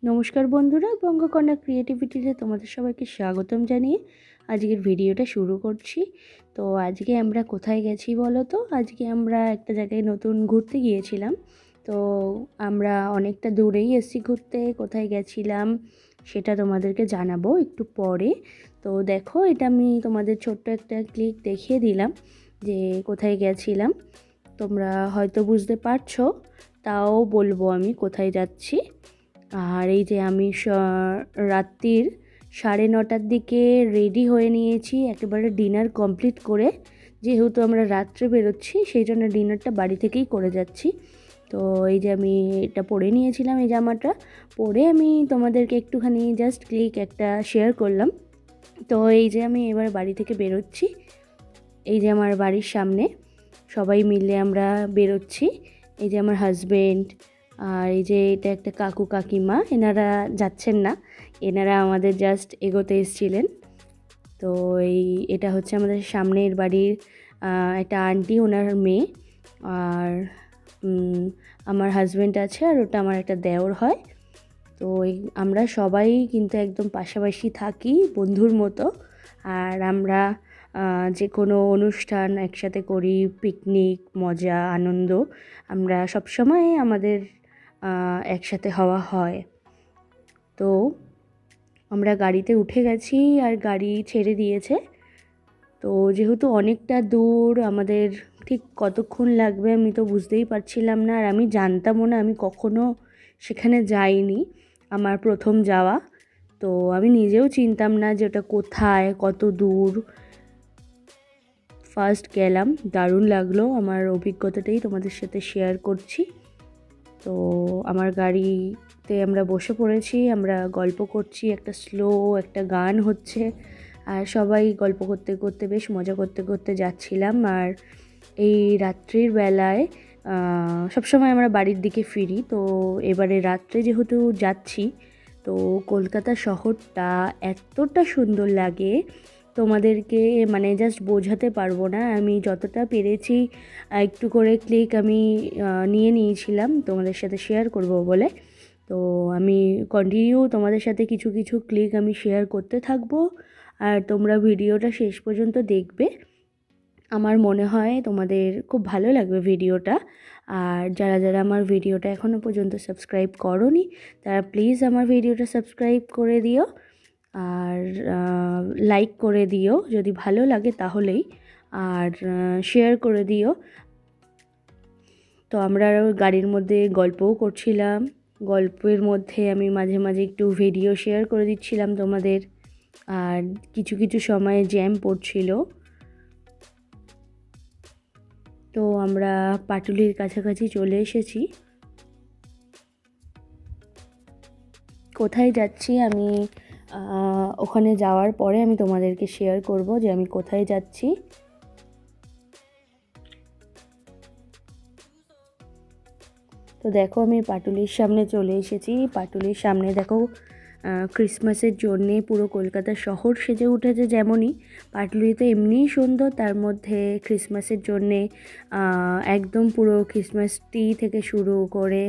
নমস্কার বন্ধুরা, বঙ্গকন্যা ক্রিয়েটিভিটিতে তোমাদের সবাইকে স্বাগতম জানিয়ে আজকের ভিডিওটা শুরু করছি। তো আজকে আমরা কোথায় গেছি বলো তো? আজকে আমরা একটা জায়গায় নতুন ঘুরতে গিয়েছিলাম। তো আমরা অনেকটা দূরেই এসেছি ঘুরতে। কোথায় গেছিলাম সেটা তোমাদেরকে জানাবো একটু পরে। তো দেখো, এটা আমি তোমাদের ছোট্ট একটা ক্লিক দেখিয়ে দিলাম যে কোথায় গেছিলাম। তোমরা হয়তো বুঝতে পারছো, তাও বলবো আমি কোথায় যাচ্ছি। আর এই যে আমি রাত্রির 9:30টার দিকে রেডি হয়ে নিয়েছি, একেবারে ডিনার কমপ্লিট করে। যেহেতু আমরা রাত্রে বেরোচ্ছি, সেই জন্য ডিনারটা বাড়ি থেকেই করে যাচ্ছি। তো এই যে আমি এটা পরে নিয়েছিলাম, এই জামাটা পরে আমি তোমাদেরকে একটুখানি জাস্ট ক্লিক একটা শেয়ার করলাম। তো এই যে আমি এবার বাড়ি থেকে বেরোচ্ছি। এই যে আমার বাড়ির সামনে সবাই মিলে আমরা বেরোচ্ছি। এই যে আমার হাজবেন্ড, আর এই যে এটা একটা কাকু কাকিমা, এনারা যাচ্ছেন না, এনারা আমাদের জাস্ট এগোতে এসেছিলেন। তো এটা হচ্ছে আমাদের সামনের বাড়ির একটা আন্টি, ওনার মেয়ে। আর আমার হাজবেন্ড আছে, আর ওটা আমার একটা দেওর হয়। তো আমরা সবাই কিন্তু একদম পাশাপাশি থাকি, বন্ধুর মতো। আর আমরা যে কোনো অনুষ্ঠান একসাথে করি, পিকনিক, মজা, আনন্দ, আমরা সবসময় আমাদের একসাথে হওয়া হয়। তো আমরা গাড়িতে উঠে গেছি আর গাড়ি ছেড়ে দিয়েছে। তো যেহেতু অনেকটা দূর, আমাদের ঠিক কতক্ষণ লাগবে আমি তো বুঝতেই পারছিলাম না। আর আমি জানতামও না, আমি কখনো সেখানে যাইনি, আমার প্রথম যাওয়া। তো আমি নিজেও চিনতাম না যে ওটা কোথায়, কত দূর। ফার্স্ট গেলাম, দারুণ লাগলো। আমার অভিজ্ঞতাটাই তোমাদের সাথে শেয়ার করছি। তো আমার গাড়িতে আমরা বসে পড়েছি, আমরা গল্প করছি, একটা স্লো একটা গান হচ্ছে, আর সবাই গল্প করতে করতে বেশ মজা করতে করতে যাচ্ছিলাম। আর এই রাত্রির বেলায় সবসময় আমরা বাড়ির দিকে ফিরি। তো এবারে রাত্রে যেহেতু যাচ্ছি, তো কলকাতা শহরটা এতটা সুন্দর লাগে, তোমাদেরকে মানে জাস্ট বোঝাতে পারবো না। আমি যতটা পেরেছি একটু করে ক্লিক আমি নিয়ে নিয়েছিলাম তোমাদের সাথে শেয়ার করব বলে। তো আমি কন্টিনিউ তোমাদের সাথে কিছু কিছু ক্লিক আমি শেয়ার করতে থাকবো, আর তোমরা ভিডিওটা শেষ পর্যন্ত দেখবে। আমার মনে হয় তোমাদের খুব ভালো লাগবে ভিডিওটা। আর যারা যারা আমার ভিডিওটা এখনও পর্যন্ত সাবস্ক্রাইব করোনি, তারা প্লিজ আমার ভিডিওটা সাবস্ক্রাইব করে দিও, আর লাইক করে দিও যদি ভালো লাগে তাহলেই, আর শেয়ার করে দিও। তো আমরা গাড়ির মধ্যে গল্পও করছিলাম, গল্পের মধ্যে আমি মাঝে মাঝে একটু ভিডিও শেয়ার করে দিচ্ছিলাম তোমাদের। আর কিছু কিছু সময়ে জ্যাম পড়ছিল। তো আমরা পাটুলির কাছাকাছি চলে এসেছি। কোথায় যাচ্ছি আমি ওখানে যাওয়ার পরে আমি তোমাদেরকে শেয়ার করব যে আমি কোথায় যাচ্ছি। তো দেখো, আমি পাটুলির সামনে চলে এসেছি। পাটুলির সামনে দেখো, ক্রিসমাসের জন্যে পুরো কলকাতা শহর সেজে উঠেছে। যেমনই পাটুলিতে এমনিই সুন্দর, তার মধ্যে ক্রিসমাসের জন্যে একদম পুরো ক্রিসমাস ট্রি থেকে শুরু করে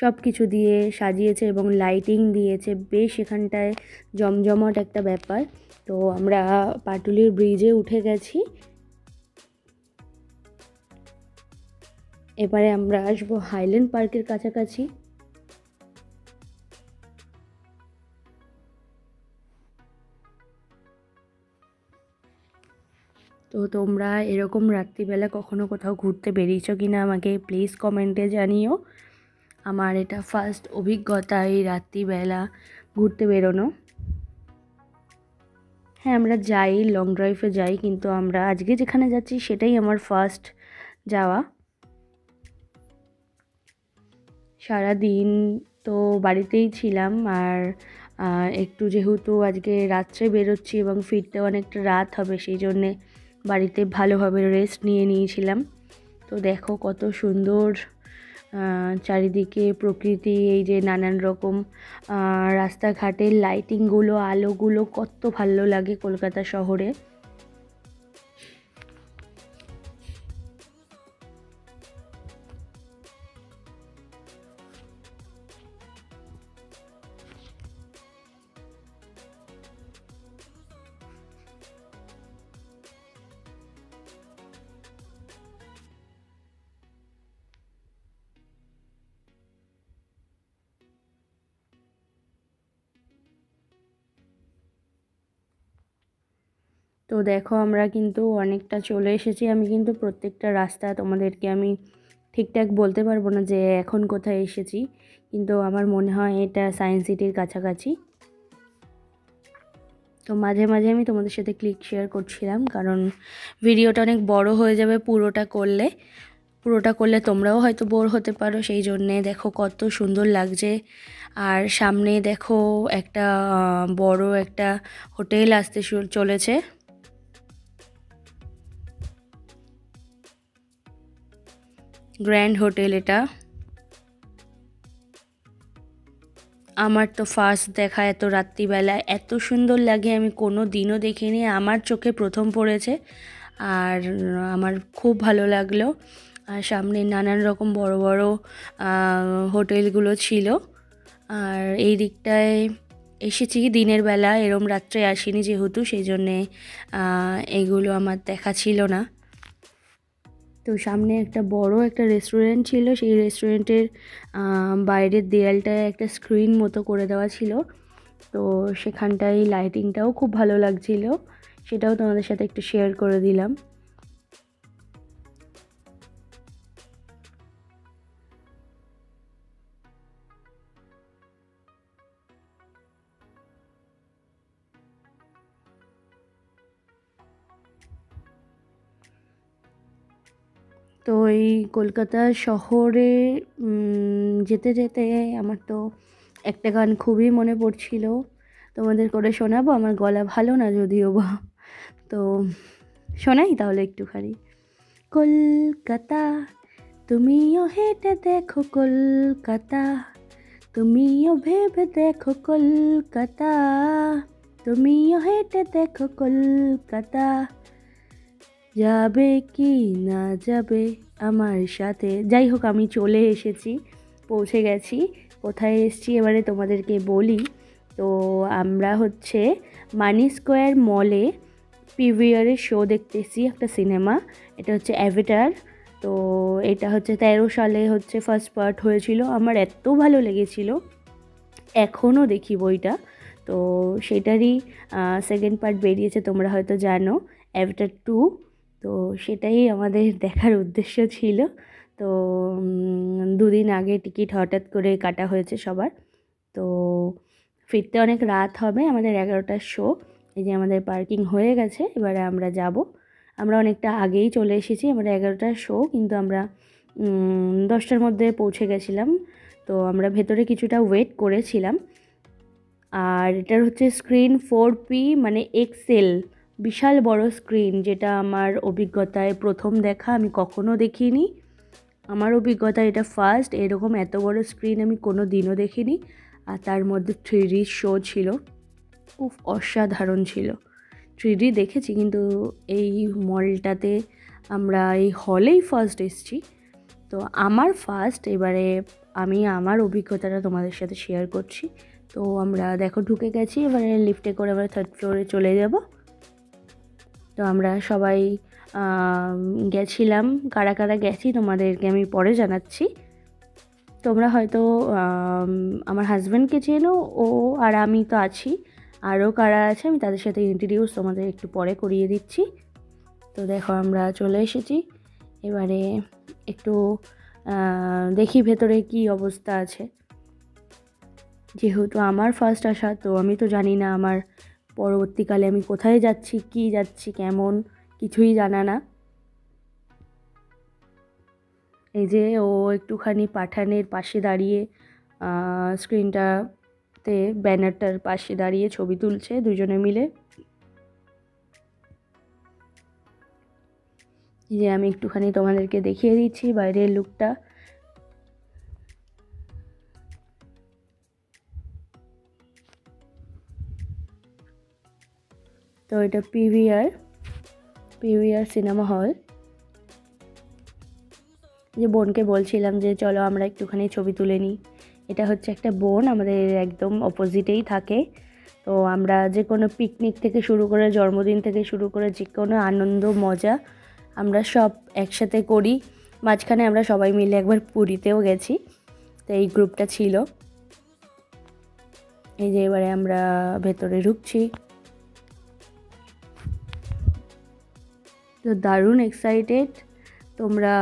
সব কিছু দিয়ে সাজিয়েছে এবং লাইটিং দিয়েছে। বেশ এখানটায় জমজমাট একটা ব্যাপার। তো আমরা পাটুলির ব্রিজে উঠে গেছি। এবারে আমরা আসবো হাইল্যান্ড পার্কের কাছাকাছি। তো তোমরা এরকম রাত্রিবেলা কখনো কোথাও ঘুরতে বেরিয়েছো কি না আমাকে প্লিজ কমেন্টে জানিও। আমার এটা ফার্স্ট অভিজ্ঞতা এই রাত্রিবেলা ঘুরতে বেরোনো। হ্যাঁ, আমরা যাই, লং ড্রাইভে যাই, কিন্তু আমরা আজকে যেখানে যাচ্ছি সেটাই আমার ফার্স্ট যাওয়া। সারা দিন তো বাড়িতেই ছিলাম, আর একটু যেহেতু আজকে রাত্রে বেরোচ্ছি এবং ফিরতে অনেকটা রাত হবে, সেই জন্যে বাড়িতে ভালোভাবে রেস্ট নিয়ে নিয়েছিলাম। তো দেখো কত সুন্দর চারিদিকে প্রকৃতি, এই যে নানান রকম রাস্তাঘাটের লাইটিংগুলো, আলোগুলো কত ভালো লাগে কলকাতা শহরে। তো দেখো আমরা কিন্তু অনেকটা চলে এসেছি। আমি কিন্তু প্রত্যেকটা রাস্তা তোমাদেরকে আমি ঠিকঠাক বলতে পারবো না যে এখন কোথায় এসেছি, কিন্তু আমার মনে হয় এটা সায়েন্স সিটির কাছাকাছি। তো মাঝে মাঝে আমি তোমাদের সাথে ক্লিক শেয়ার করছিলাম, কারণ ভিডিওটা অনেক বড় হয়ে যাবে পুরোটা করলে তোমরাও হয়তো বোর হতে পারো, সেই জন্যে দেখো কত সুন্দর লাগছে। আর সামনে দেখো একটা বড় একটা হোটেল আসতে চলেছে। গ্র্যান্ড হোটেল এটা। আমার তো ফার্স্ট দেখা, এত রাত্রিবেলা এত সুন্দর লাগে আমি কোনো দিনও দেখিনি, আমার চোখে প্রথম পড়েছে আর আমার খুব ভালো লাগলো। আর সামনে নানান রকম বড় বড় হোটেলগুলো ছিল। আর এই দিকটায় এসেছি দিনের বেলা, এরম রাত্রে আসিনি যেহেতু, সেই জন্যে এগুলো আমার দেখা ছিল না। তো সামনে একটা বড় একটা রেস্টুরেন্ট ছিল, সেই রেস্টুরেন্টের বাইরের দেয়ালটায় একটা স্ক্রিন মতো করে দেওয়া ছিল। তো সেখানটায় লাইটিংটাও খুব ভালো লাগছিল, সেটাও তোমাদের সাথে একটু শেয়ার করে দিলাম। তো এই কলকাতা শহরে যেতে যেতে আমার তো একটা গান খুবই মনে পড়ছিল, তোমাদের করে শোনাবো। আমার গলা ভালো না যদিও বা, তো শোনাই তাহলে একটুখানি। কলকাতা তুমিও হেঁটে দেখো কলকাতা, তুমিও ভেবে দেখো কলকাতা, তুমিও হেঁটে দেখো কলকাতা, যাবে কি না যাবে আমার সাথে। যাই হোক, আমি চলে এসেছি, পৌঁছে গেছি। কোথায় এসেছি এবারে তোমাদেরকে বলি। তো আমরা হচ্ছে মানি স্কোয়ার মলে পিভিআরের শো দেখতে এসেছি, একটা সিনেমা। এটা হচ্ছে অ্যাভাটার। তো এটা হচ্ছে 13 সালে হচ্ছে ফার্স্ট পার্ট হয়েছিল, আমার এত ভালো লেগেছিল, এখনও দেখি বইটা। তো সেটারই সেকেন্ড পার্ট বেরিয়েছে, তোমরা হয়তো জানো, অ্যাভাটার 2। তো সেটাই আমাদের দেখার উদ্দেশ্য ছিল। তো 2 দিন আগে টিকিট হঠাৎ করে কাটা হয়েছে সবার। তো ফিরতে অনেক রাত হবে, আমাদের 11টার শো। এই যে আমাদের পার্কিং হয়ে গেছে, এবারে আমরা যাব। আমরা অনেকটা আগেই চলে এসেছি, আমরা 11টার শো, কিন্তু আমরা 10টার মধ্যে পৌঁছে গেছিলাম। তো আমরা ভেতরে কিছুটা ওয়েট করেছিলাম। আর এটার হচ্ছে স্ক্রিন 4P মানে এক্সেল, বিশাল বড় স্ক্রিন, যেটা আমার অভিজ্ঞতায় প্রথম দেখা, আমি কখনো দেখিনি। আমার অভিজ্ঞতা এটা ফার্স্ট, এরকম এত বড় স্ক্রিন আমি কোনো দিনও দেখিনি। আর তার মধ্যে 3D শো ছিল, খুব অসাধারণ ছিল। 3D দেখেছি, কিন্তু এই মলটাতে আমরা এই হলেই ফার্স্ট এসেছি। তো আমার ফার্স্ট, এবারে আমি আমার অভিজ্ঞতাটা তোমাদের সাথে শেয়ার করছি। তো আমরা দেখো ঢুকে গেছি, এবারে লিফটে করে আমরা 3rd ফ্লোরে চলে যাব। তো আমরা সবাই গেছিলাম, কারা কারা গেছি তোমাদেরকে আমি পরে জানাচ্ছি। তোমরা হয়তো আমার হাজব্যান্ডকে চেনো, ও আর আমি তো আছি, আরও কারা আছে আমি তাদের সাথে ইন্ট্রোডিউস তোমাদের একটু পরে করিয়ে দিচ্ছি। তো দেখো আমরা চলে এসেছি, এবারে একটু দেখি ভেতরে কি অবস্থা আছে। যেহেতু আমার ফার্স্ট আসা, তো আমি তো জানি না আমার পরবর্তীকালে আমি কোথায় যাচ্ছি, কি যাচ্ছি, কেমন, কিছুই জানা না। এই যে ও একটুখানি পাঠানের পাশে দাঁড়িয়ে স্ক্রিনটাতে ব্যানারটার পাশে দাঁড়িয়ে ছবি তুলছে দুজনে মিলে। এই যে আমি একটুখানি তোমাদেরকে দেখিয়ে দিচ্ছি বাইরের লুকটা। তো এটা পিভিআর সিনেমা হল। যে বোনকে বলছিলাম যে চলো আমরা একটুখানি ছবি তুলে নিই। এটা হচ্ছে একটা বোন আমাদের একদম অপোজিটেই থাকে। তো আমরা যে কোনো পিকনিক থেকে শুরু করে, জন্মদিন থেকে শুরু করে যে কোনো আনন্দ মজা আমরা সব একসাথে করি। মাঝখানে আমরা সবাই মিলে একবার পুরীতেও গেছি, তো এই গ্রুপটা ছিল। এই যে এবারে আমরা ভেতরে ঢুকছি। তো দারুণ এক্সাইটেড। তোমরা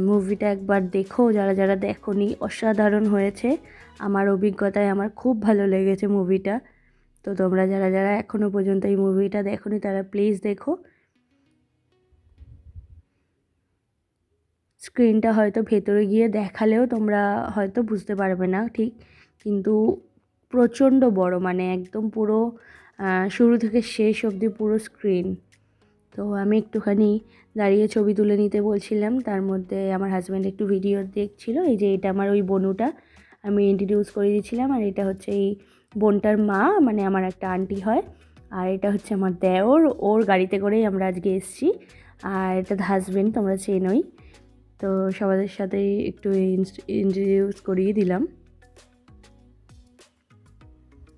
মুভিটা একবার দেখো, যারা যারা দেখোনি। অসাধারণ হয়েছে, আমার অভিজ্ঞতায় আমার খুব ভালো লেগেছে মুভিটা। তো তোমরা যারা যারা এখনও পর্যন্ত এই মুভিটা দেখোনি তারা প্লিজ দেখো। স্ক্রিনটা হয়তো ভেতরে গিয়ে দেখালেও তোমরা হয়তো বুঝতে পারবে না ঠিক, কিন্তু প্রচণ্ড বড়, মানে একদম পুরো শুরু থেকে শেষ অবধি পুরো স্ক্রিন। তো আমি একটুখানি দাঁড়িয়ে ছবি তুলে নিতে বলছিলাম, তার মধ্যে আমার হাজব্যান্ড একটু ভিডিও দেখছিল। এই যে এটা আমার ওই বোনুটা, আমি ইন্ট্রোডিউস করে দিয়েছিলাম। আর এটা হচ্ছে এই বোনটার মা, মানে আমার একটা আন্টি হয়। আর এটা হচ্ছে আমার দেওর, ওর গাড়িতে করেই আমরা আজকে এসেছি। আর এটা হাজব্যান্ড, তোমরা চেনোই। তো সবার সাথে একটু ইন্ট্রোডিউস করিয়ে দিলাম।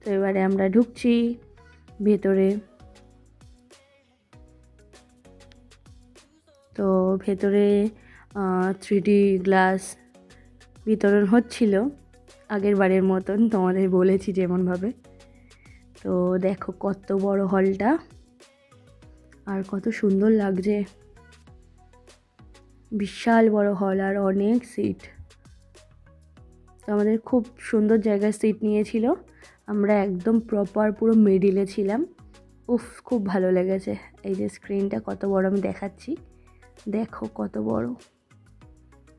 তো এবারে আমরা ঢুকছি ভেতরে। তো ভেতরে 3D গ্লাস বিতরণ হচ্ছিল আগের বারের মতন, তোমাদের বলেছি যেমনভাবে। তো দেখো কত বড় হলটা, আর কত সুন্দর লাগছে। বিশাল বড় হল আর অনেক সিট। তো আমাদের খুব সুন্দর জায়গায় সিট নিয়েছিল, আমরা একদম প্রপার পুরো মিডিলে ছিলাম। উফ, খুব ভালো লেগেছে। এই যে স্ক্রিনটা কত বড় আমি দেখাচ্ছি, দেখো কত বড়।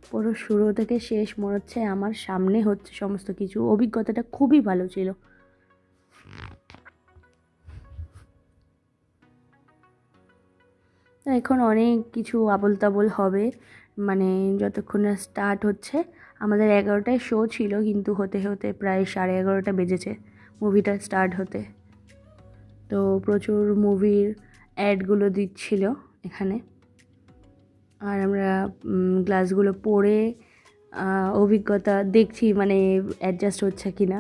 পুরো শুরু থেকে শেষ মনে হচ্ছে আমার সামনে হচ্ছে সমস্ত কিছু। অভিজ্ঞতাটা খুবই ভালো ছিল। এখন অনেক কিছু আবোল তাবোল হবে, মানে যতক্ষণ না স্টার্ট হচ্ছে। আমাদের 11টায় শো ছিল, কিন্তু হতে হতে প্রায় 11:30 বেজেছে মুভিটা স্টার্ট হতে। তো প্রচুর মুভির অ্যাডগুলো দিচ্ছিল এখানে। আর আমরা গ্লাসগুলো পরে অভিজ্ঞতা দেখছি, মানে অ্যাডজাস্ট হচ্ছে কি না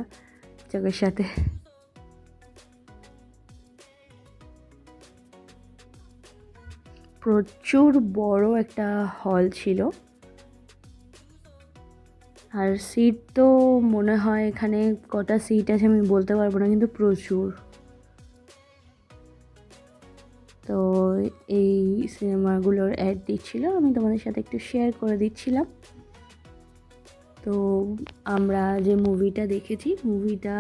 চোখের সাথে। প্রচুর বড় একটা হল ছিল, আর সিট তো মনে হয় এখানে কটা সিট আছে আমি বলতে পারবো না, কিন্তু প্রচুর। তো এই সিনেমাগুলোর অ্যাড দিচ্ছিল, আমি তোমাদের সাথে একটু শেয়ার করে দিচ্ছিলাম। তো আমরা যে মুভিটা দেখেছি, মুভিটা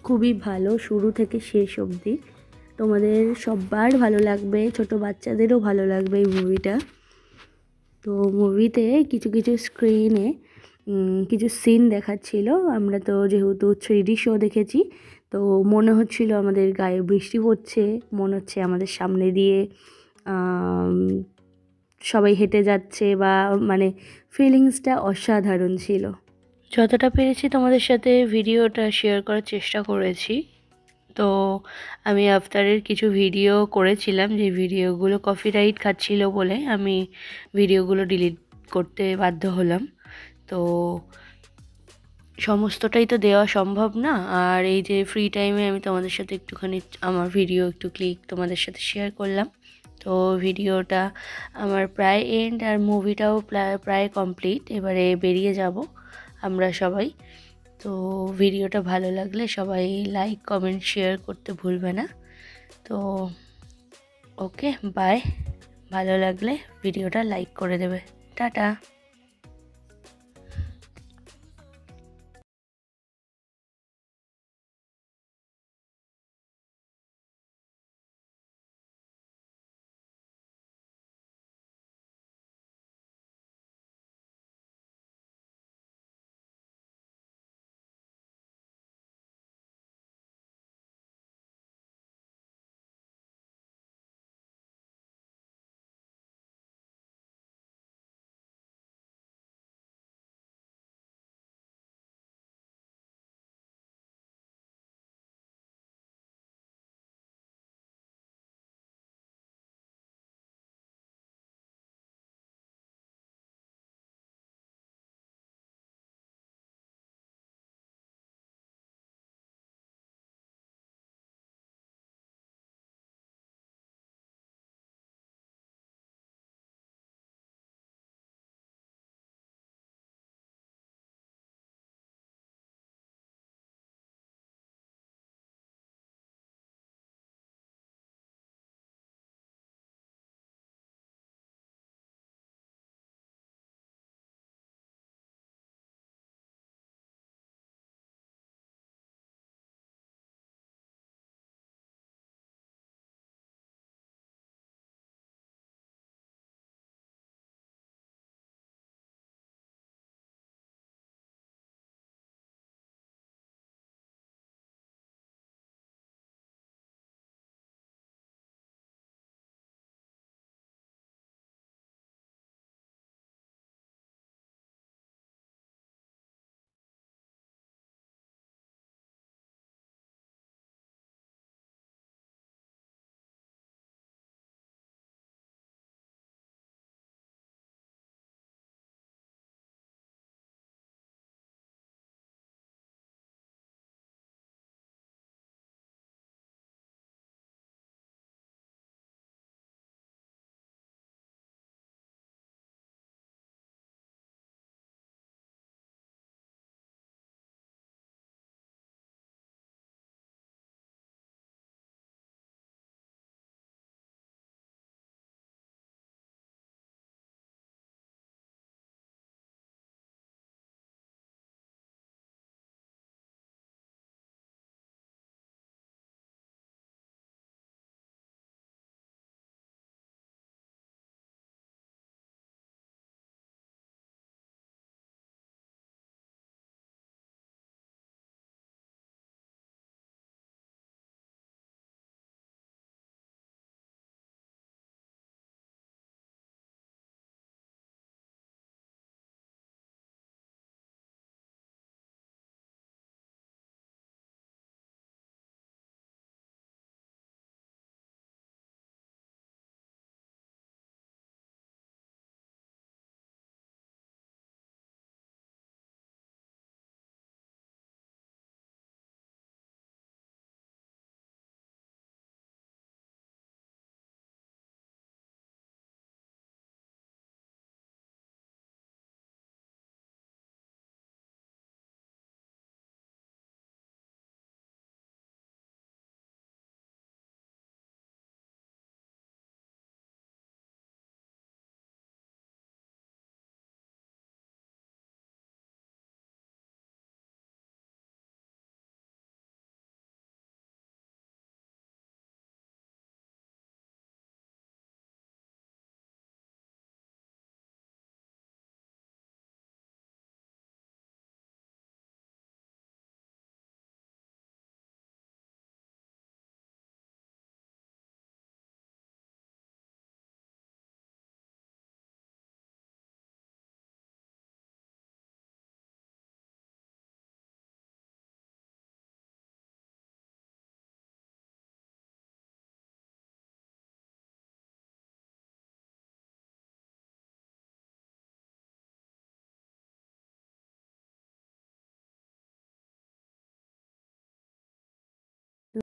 খুবই ভালো শুরু থেকে শেষ অবধি। তোমাদের সবার ভালো লাগবে, ছোট বাচ্চাদেরও ভালো লাগবে এই মুভিটা। তো মুভিতে কিছু কিছু স্ক্রিনে কিছু সিন দেখাচ্ছিল। আমরা তো যেহেতু 3D শো দেখেছি, তো মনে হচ্ছিল আমাদের গায়ে বৃষ্টি পড়ছে, মনে হচ্ছে আমাদের সামনে দিয়ে সবাই হেঁটে যাচ্ছে, বা মানে ফিলিংসটা অসাধারণ ছিল। যতটা পেরেছি তোমাদের সাথে ভিডিওটা শেয়ার করার চেষ্টা করেছি। তো আমি আফতারের কিছু ভিডিও করেছিলাম, যে ভিডিওগুলো কপিরাইট খাচ্ছিল বলে আমি ভিডিওগুলো ডিলিট করতে বাধ্য হলাম। তো সমস্তটাই তো দেওয়া সম্ভব না। আর এই যে ফ্রি টাইমে আমি তোমাদের সাথে একটুখানি আমার ভিডিও একটু ক্লিক তোমাদের সাথে শেয়ার করলাম। তো ভিডিওটা আমার প্রায় এন্ড, আর মুভিটাও প্রায় কমপ্লিট। এবারে বেরিয়ে যাব আমরা সবাই। তো ভিডিওটা ভালো লাগলে সবাই লাইক কমেন্ট শেয়ার করতে ভুলবে না। তো ওকে, বাই। ভালো লাগলে ভিডিওটা লাইক করে দেবে। টাটা।